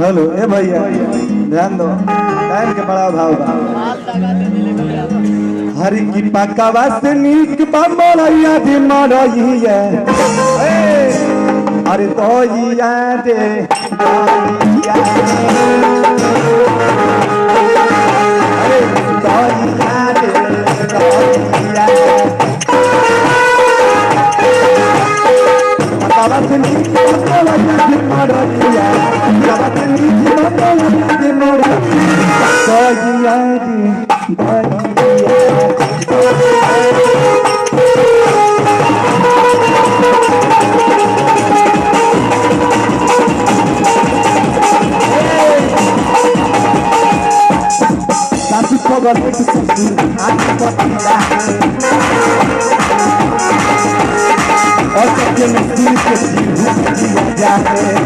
hello ए भैया ध्यान दो टाइम के बड़ा भाव बा हरि की पकावा से नीक बमरैया भी मरई है अरे तो याद और सबके में दिल के दिल